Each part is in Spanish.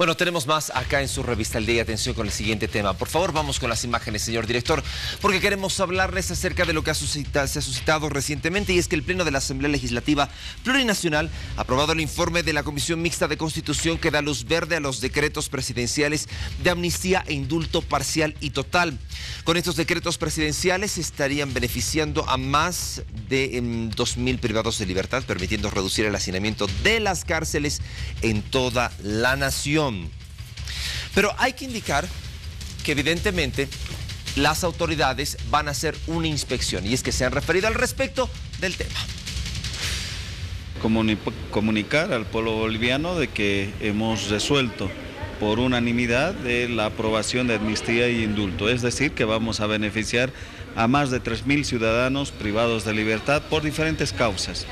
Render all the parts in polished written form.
Bueno, tenemos más acá en su revista El Día. Atención con el siguiente tema. Por favor, vamos con las imágenes, señor director, porque queremos hablarles acerca de lo que se ha suscitado recientemente, y es que el Pleno de la Asamblea Legislativa Plurinacional ha aprobado el informe de la Comisión Mixta de Constitución que da luz verde a los decretos presidenciales de amnistía e indulto parcial y total. Con estos decretos presidenciales estarían beneficiando a más de 2.000 privados de libertad, permitiendo reducir el hacinamiento de las cárceles en toda la nación. Pero hay que indicar que evidentemente las autoridades van a hacer una inspección, y es que se han referido al respecto del tema. Comunicar al pueblo boliviano de que hemos resuelto por unanimidad de la aprobación de amnistía y indulto, es decir, que vamos a beneficiar a más de 3.000 ciudadanos privados de libertad por diferentes causas.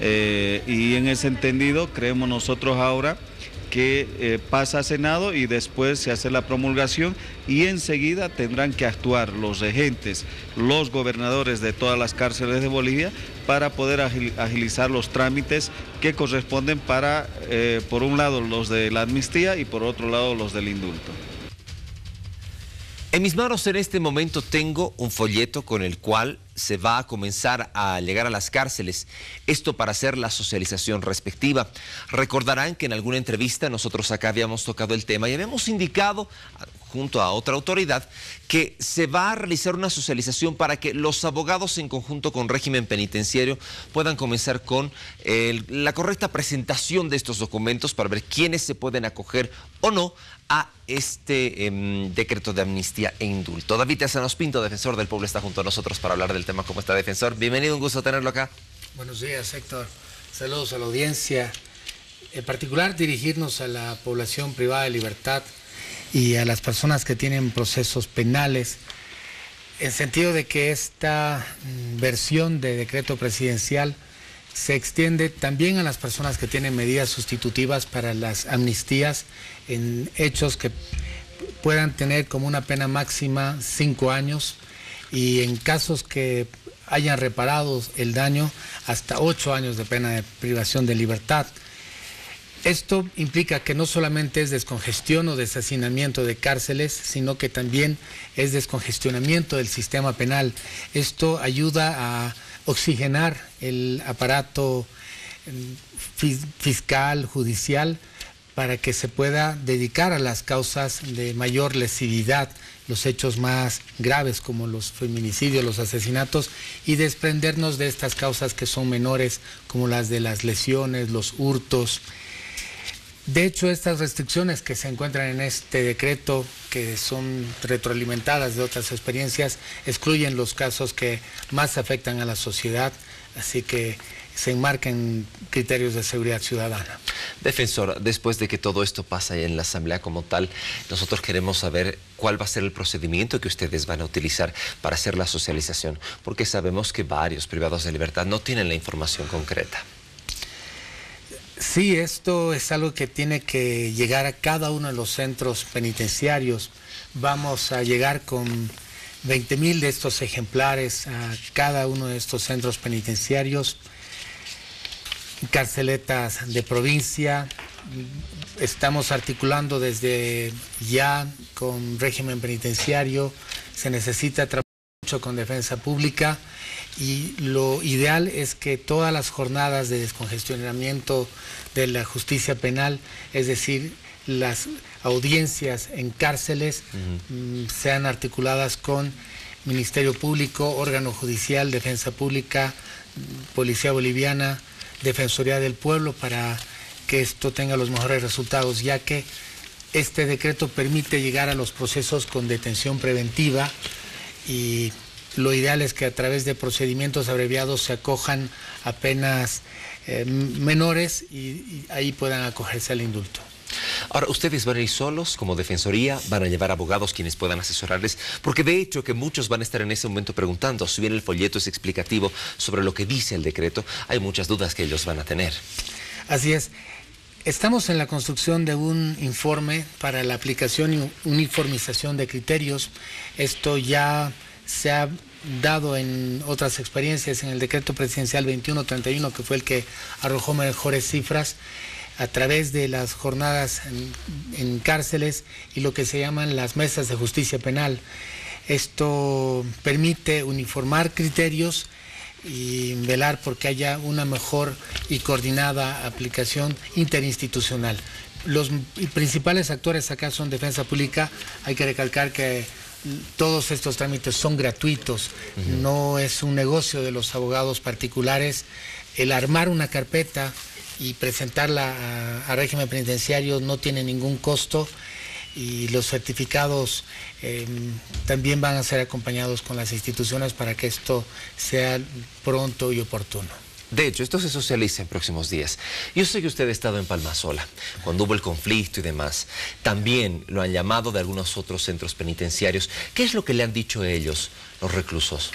Y en ese entendido creemos nosotros ahora que pasa a Senado y después se hace la promulgación, y enseguida tendrán que actuar los regentes, los gobernadores de todas las cárceles de Bolivia para poder agilizar los trámites que corresponden para, por un lado, los de la amnistía y por otro lado, los del indulto. En mis manos en este momento tengo un folleto con el cual se va a comenzar a llegar a las cárceles, esto para hacer la socialización respectiva. Recordarán que en alguna entrevista nosotros acá habíamos tocado el tema y habíamos indicado, junto a otra autoridad, que se va a realizar una socialización para que los abogados en conjunto con régimen penitenciario puedan comenzar con la correcta presentación de estos documentos para ver quiénes se pueden acoger o no a este decreto de amnistía e indulto. David Tezanos Pinto, defensor del pueblo, está junto a nosotros para hablar del tema. ¿Cómo está, defensor? Bienvenido, un gusto tenerlo acá. Buenos días, Héctor. Saludos a la audiencia. En particular, dirigirnos a la población privada de libertad y a las personas que tienen procesos penales, en sentido de que esta versión de decreto presidencial se extiende también a las personas que tienen medidas sustitutivas para las amnistías en hechos que puedan tener como una pena máxima 5 años, y en casos que hayan reparado el daño hasta 8 años de pena de privación de libertad. Esto implica que no solamente es descongestión o deshacinamiento de cárceles, sino que también es descongestionamiento del sistema penal. Esto ayuda a oxigenar el aparato fiscal, judicial, para que se pueda dedicar a las causas de mayor lesividad, los hechos más graves como los feminicidios, los asesinatos, y desprendernos de estas causas que son menores, como las de las lesiones, los hurtos. De hecho, estas restricciones que se encuentran en este decreto, que son retroalimentadas de otras experiencias, excluyen los casos que más afectan a la sociedad, así que se enmarcan criterios de seguridad ciudadana. Defensor, después de que todo esto pasa en la Asamblea como tal, nosotros queremos saber cuál va a ser el procedimiento que ustedes van a utilizar para hacer la socialización, porque sabemos que varios privados de libertad no tienen la información concreta. Sí, esto es algo que tiene que llegar a cada uno de los centros penitenciarios. Vamos a llegar con 20.000 de estos ejemplares a cada uno de estos centros penitenciarios, carceletas de provincia. Estamos articulando desde ya con régimen penitenciario. Se necesita trabajar mucho con defensa pública, y lo ideal es que todas las jornadas de descongestionamiento de la justicia penal, es decir, las audiencias en cárceles, sean articuladas con Ministerio Público, órgano judicial, defensa pública, Policía Boliviana, Defensoría del Pueblo, para que esto tenga los mejores resultados, ya que este decreto permite llegar a los procesos con detención preventiva, y lo ideal es que a través de procedimientos abreviados se acojan a penas menores y ahí puedan acogerse al indulto. Ahora, ¿ustedes van a ir solos como defensoría? ¿Van a llevar abogados quienes puedan asesorarles? Porque de hecho que muchos van a estar en ese momento preguntando, si bien el folleto es explicativo sobre lo que dice el decreto, hay muchas dudas que ellos van a tener. Así es. Estamos en la construcción de un informe para la aplicación y uniformización de criterios. Esto ya se ha dado en otras experiencias, en el decreto presidencial 2131, que fue el que arrojó mejores cifras. a través de las jornadas en cárceles y lo que se llaman las mesas de justicia penal. Esto permite uniformar criterios y velar porque haya una mejor y coordinada aplicación interinstitucional. Los principales actores acá son Defensa Pública. Hay que recalcar que todos estos trámites son gratuitos, no es un negocio de los abogados particulares. El armar una carpeta y presentarla a régimen penitenciario no tiene ningún costo, y los certificados también van a ser acompañados con las instituciones para que esto sea pronto y oportuno. De hecho, esto se socializa en próximos días. Yo sé que usted ha estado en Palmasola, cuando hubo el conflicto y demás. También lo han llamado de algunos otros centros penitenciarios. ¿Qué es lo que le han dicho ellos, los reclusos?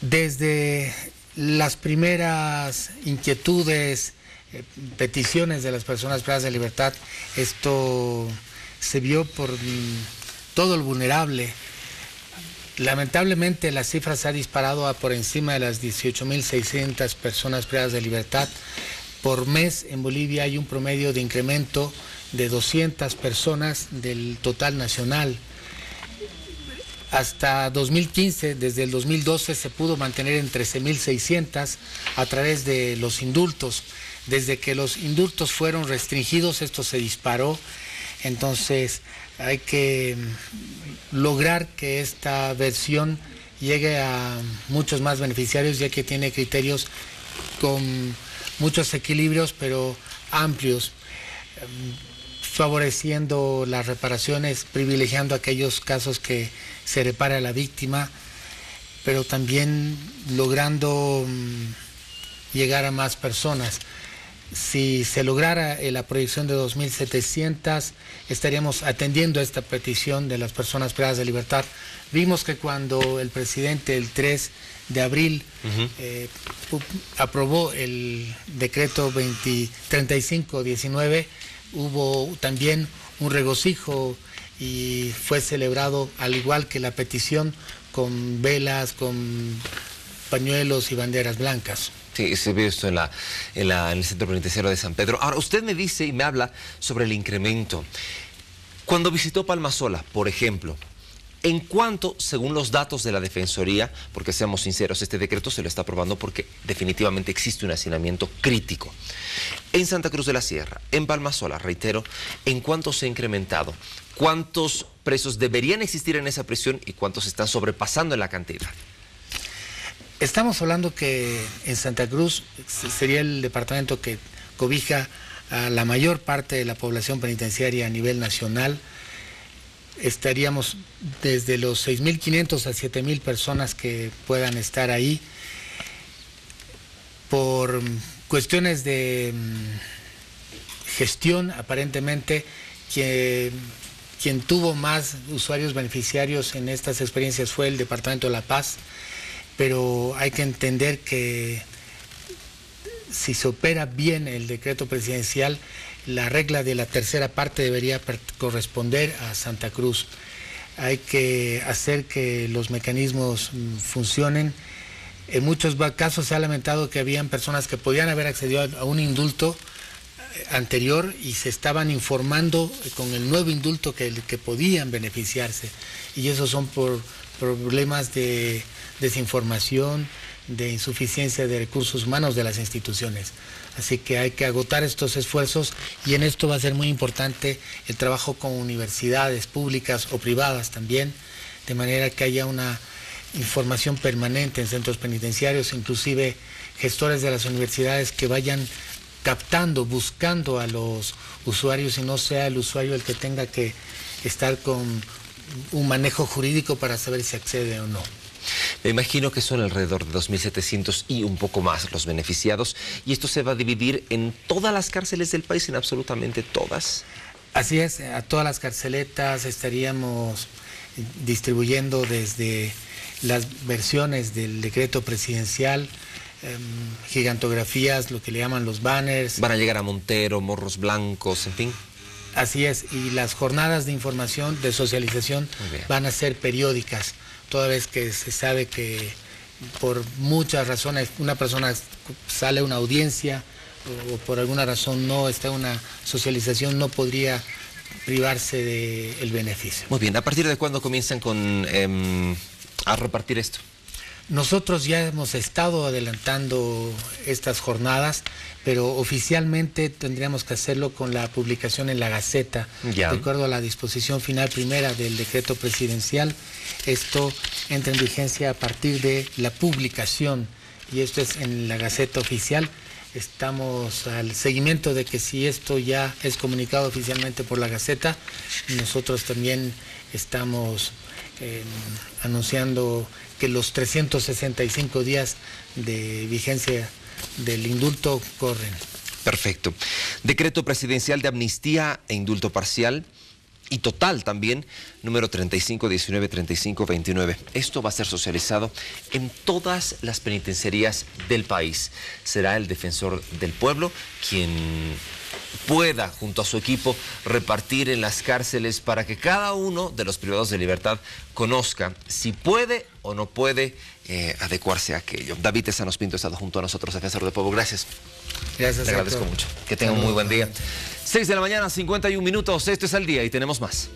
Desde las primeras inquietudes, peticiones de las personas privadas de libertad, esto se vio por todo el vulnerable. Lamentablemente la cifra se ha disparado a por encima de las 18.600 personas privadas de libertad. Por mes en Bolivia hay un promedio de incremento de 200 personas del total nacional. Hasta 2015, desde el 2012 se pudo mantener en 13.600 a través de los indultos. Desde que los indultos fueron restringidos, esto se disparó. Entonces hay que lograr que esta versión llegue a muchos más beneficiarios, ya que tiene criterios con muchos equilibrios, pero amplios, favoreciendo las reparaciones, privilegiando aquellos casos que se repara a la víctima, pero también logrando llegar a más personas. Si se lograra la proyección de 2.700, estaríamos atendiendo a esta petición de las personas privadas de libertad. Vimos que cuando el presidente el 3 de abril aprobó el decreto 3519, hubo también un regocijo y fue celebrado, al igual que la petición, con velas, con pañuelos y banderas blancas. Sí, se ve esto en el centro penitenciario de San Pedro. Ahora, usted me dice y me habla sobre el incremento. Cuando visitó Palmasola, por ejemplo, ¿en cuánto, según los datos de la Defensoría, porque seamos sinceros, este decreto se lo está aprobando porque definitivamente existe un hacinamiento crítico? En Santa Cruz de la Sierra, en Palmasola, reitero, ¿en cuánto se ha incrementado? ¿Cuántos presos deberían existir en esa prisión y cuántos están sobrepasando en la cantidad? Estamos hablando que en Santa Cruz sería el departamento que cobija a la mayor parte de la población penitenciaria a nivel nacional. Estaríamos desde los 6.500 a 7.000 personas que puedan estar ahí. Por cuestiones de gestión, aparentemente, quien tuvo más usuarios beneficiarios en estas experiencias fue el Departamento de La Paz. Pero hay que entender que si se opera bien el decreto presidencial, la regla de la tercera parte debería corresponder a Santa Cruz. Hay que hacer que los mecanismos funcionen. En muchos casos se ha lamentado que habían personas que podían haber accedido a un indulto anterior y se estaban informando con el nuevo indulto que podían beneficiarse. Y esos son por problemas de desinformación, de insuficiencia de recursos humanos de las instituciones. Así que hay que agotar estos esfuerzos y en esto va a ser muy importante el trabajo con universidades públicas o privadas también, de manera que haya una información permanente en centros penitenciarios, inclusive gestores de las universidades que vayan captando, buscando a los usuarios y no sea el usuario el que tenga que estar con un manejo jurídico para saber si accede o no. Me imagino que son alrededor de 2.700 y un poco más los beneficiados, y esto se va a dividir en todas las cárceles del país, en absolutamente todas. Así es, a todas las carceletas estaríamos distribuyendo desde las versiones del decreto presidencial, gigantografías, lo que le llaman los banners. Van a llegar a Montero, Morros Blancos, en fin. Así es, y las jornadas de información, de socialización, van a ser periódicas, toda vez que se sabe que por muchas razones una persona sale a una audiencia o por alguna razón no está una socialización, no podría privarse del beneficio. Muy bien, ¿a partir de cuándo comienzan a repartir esto? Nosotros ya hemos estado adelantando estas jornadas, pero oficialmente tendríamos que hacerlo con la publicación en la Gaceta, de acuerdo a la disposición final primera del decreto presidencial. Esto entra en vigencia a partir de la publicación, y esto es en la Gaceta oficial. Estamos al seguimiento de que si esto ya es comunicado oficialmente por la Gaceta, nosotros también estamos anunciando que los 365 días de vigencia del indulto corren. Perfecto. Decreto presidencial de amnistía e indulto parcial y total también, número 3519-3529. Esto va a ser socializado en todas las penitenciarías del país. Será el defensor del pueblo quien pueda, junto a su equipo, repartir en las cárceles para que cada uno de los privados de libertad conozca si puede o no puede adecuarse a aquello. David Tezanos Pinto ha estado junto a nosotros, defensor del pueblo. Gracias. Gracias. Te agradezco mucho. Que tengan un muy buen día. 6 de la mañana, 51 minutos. Esto es Al Día y tenemos más.